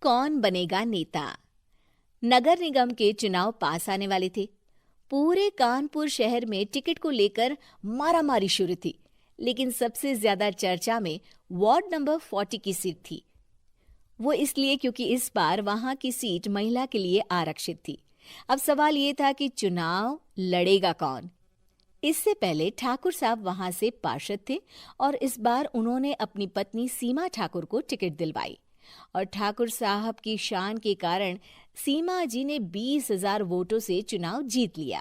कौन बनेगा नेता। नगर निगम के चुनाव पास आने वाले थे। पूरे कानपुर शहर में टिकट को लेकर मारामारी शुरू थी, लेकिन सबसे ज्यादा चर्चा में वार्ड नंबर 40 की सीट थी। वो इसलिए क्योंकि इस बार वहां की सीट महिला के लिए आरक्षित थी। अब सवाल ये था कि चुनाव लड़ेगा कौन। इससे पहले ठाकुर साहब वहां से पार्षद थे और इस बार उन्होंने अपनी पत्नी सीमा ठाकुर को टिकट दिलवाई और ठाकुर साहब की शान के कारण सीमा जी ने 20,000 वोटों से चुनाव जीत लिया।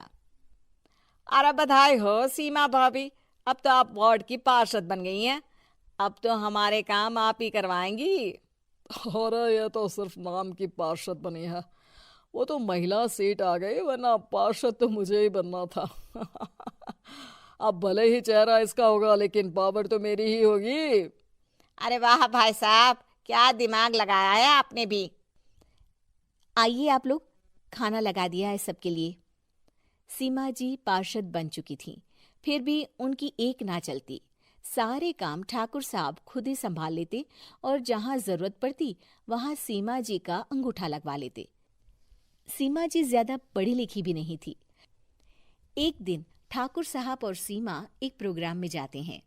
अरे बधाई हो सीमा भाभी, अब तो आप वार्ड की पार्षद बन गई हैं। अब तो हमारे काम आप ही करवाएंगी। अरे ये तो सिर्फ नाम की पार्षद बनी है, वो तो महिला सीट आ गई, वरना पार्षद तो मुझे ही बनना था। अब भले ही चेहरा इसका होगा, लेकिन पावर तो मेरी ही होगी। अरे वाह भाई साहब, क्या दिमाग लगाया है आपने भी। आइए आप लोग, खाना लगा दिया है सबके लिए। सीमा जी पार्षद बन चुकी थीं, फिर भी उनकी एक ना चलती। सारे काम ठाकुर साहब खुद ही संभाल लेते और जहां जरूरत पड़ती वहां सीमा जी का अंगूठा लगवा लेते। सीमा जी ज्यादा पढ़ी लिखी भी नहीं थी। एक दिन ठाकुर साहब और सीमा एक प्रोग्राम में जाते हैं।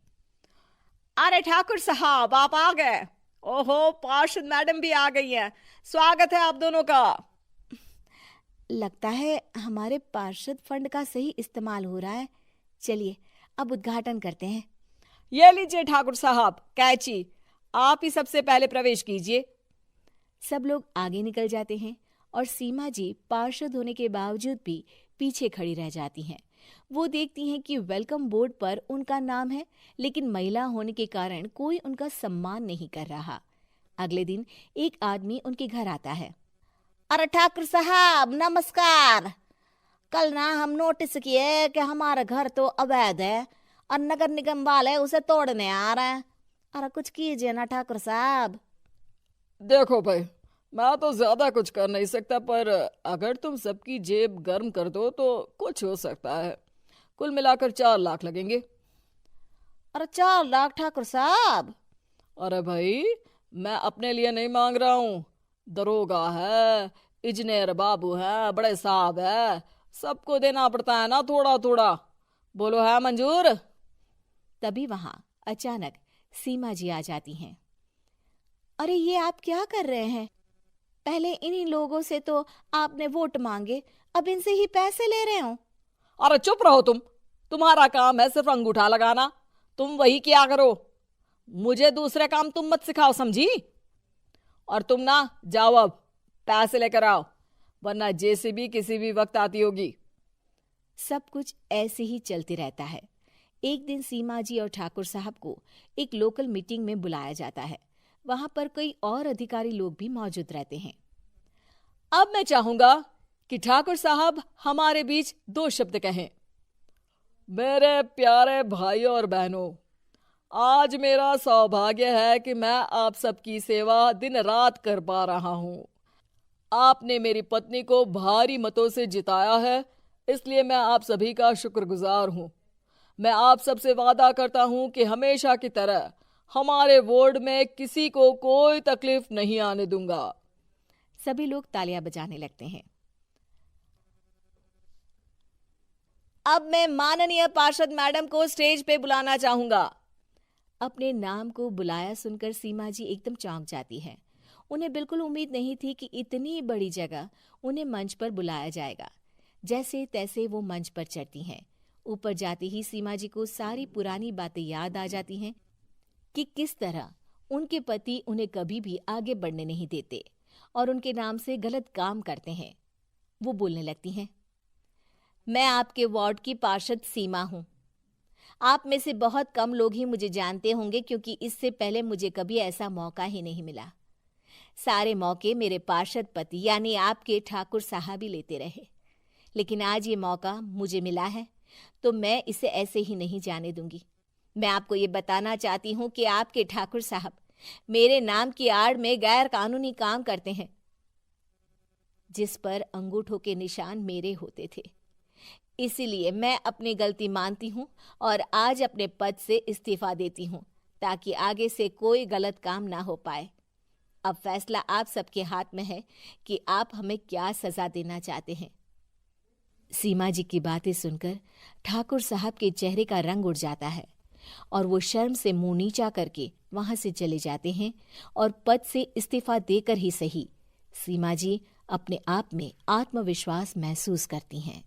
अरे ठाकुर साहब, आप आ गए। ओहो, पार्षद मैडम भी आ गई हैं। स्वागत है आप दोनों का। लगता है हमारे पार्षद फंड का सही इस्तेमाल हो रहा है। चलिए अब उद्घाटन करते हैं। ये लीजिए ठाकुर साहब कैची, आप ही सबसे पहले प्रवेश कीजिए। सब लोग आगे निकल जाते हैं और सीमा जी पार्षद होने के बावजूद भी पीछे खड़ी रह जाती हैं। वो देखती हैं कि वेलकम बोर्ड पर उनका नाम है, लेकिन महिला होने के कारण कोई उनका सम्मान नहीं कर रहा। अगले दिन एक आदमी उनके घर आता है। अरे ठाकुर साहब नमस्कार। कल ना हम नोटिस किए कि हमारा घर तो अवैध है और नगर निगम वाले उसे तोड़ने आ रहे हैं। अरे कुछ कीजिए ना ठाकुर साहब। देखो भाई, मैं तो ज्यादा कुछ कर नहीं सकता, पर अगर तुम सबकी जेब गर्म कर दो तो कुछ हो सकता है। कुल मिलाकर 4 लाख लगेंगे। अरे 4 लाख ठाकुर साहब? अरे भाई, मैं अपने लिए नहीं मांग रहा हूँ। दरोगा है, इंजीनियर बाबू है, बड़े साहब है, सबको देना पड़ता है ना थोड़ा थोड़ा। बोलो है मंजूर? तभी वहां अचानक सीमा जी आ जाती हैं। अरे ये आप क्या कर रहे हैं? पहले इन्हीं लोगों से तो आपने वोट मांगे, अब इनसे ही पैसे ले रहे हो। अरे चुप रहो तुम। तुम्हारा काम है सिर्फ अंगूठा लगाना, तुम वही किया करो। मुझे दूसरे काम तुम मत सिखाओ, समझी? और तुम ना जाओ, अब पैसे लेकर आओ, वरना जेसीबी किसी भी वक्त आती होगी। सब कुछ ऐसे ही चलते रहता है। एक दिन सीमा जी और ठाकुर साहब को एक लोकल मीटिंग में बुलाया जाता है। वहां पर कई और अधिकारी लोग भी मौजूद रहते हैं। अब मैं चाहूंगा कि ठाकुर साहब हमारे बीच 2 शब्द कहें। मेरे प्यारे भाइयों और बहनों, आज मेरा सौभाग्य है कि मैं आप सबकी सेवा दिन रात कर पा रहा हूँ। आपने मेरी पत्नी को भारी मतों से जिताया है, इसलिए मैं आप सभी का शुक्रगुजार हूँ। मैं आप सबसे वादा करता हूँ कि हमेशा की तरह हमारे वार्ड में किसी को कोई तकलीफ नहीं आने दूंगा। सभी लोग तालियां बजाने लगते हैं। अब मैं माननीय पार्षद मैडम को स्टेज पे बुलाना चाहूंगा। अपने नाम को बुलाया सुनकर सीमा जी एकदम चौंक जाती है। उन्हें बिल्कुल उम्मीद नहीं थी कि इतनी बड़ी जगह उन्हें मंच पर बुलाया जाएगा। जैसे तैसे वो मंच पर चढ़ती हैं। ऊपर जाते ही सीमा जी को सारी पुरानी बातें याद आ जाती हैं कि किस तरह उनके पति उन्हें कभी भी आगे बढ़ने नहीं देते और उनके नाम से गलत काम करते हैं। वो बोलने लगती हैं। मैं आपके वार्ड की पार्षद सीमा हूँ। आप में से बहुत कम लोग ही मुझे जानते होंगे, क्योंकि इससे पहले मुझे कभी ऐसा मौका ही नहीं मिला। सारे मौके मेरे पार्षद पति यानी आपके ठाकुर साहब ही लेते रहे, लेकिन आज ये मौका मुझे मिला है तो मैं इसे ऐसे ही नहीं जाने दूंगी। मैं आपको ये बताना चाहती हूँ कि आपके ठाकुर साहब मेरे नाम की आड़ में गैर कानूनी काम करते हैं, जिस पर अंगूठों के निशान मेरे होते थे। इसीलिए मैं अपनी गलती मानती हूँ और आज अपने पद से इस्तीफा देती हूँ, ताकि आगे से कोई गलत काम ना हो पाए। अब फैसला आप सबके हाथ में है कि आप हमें क्या सजा देना चाहते हैं। सीमा जी की बातें सुनकर ठाकुर साहब के चेहरे का रंग उड़ जाता है और वो शर्म से मुंह नीचा करके वहां से चले जाते हैं और पद से इस्तीफा देकर ही सही सीमा जी अपने आप में आत्मविश्वास महसूस करती हैं।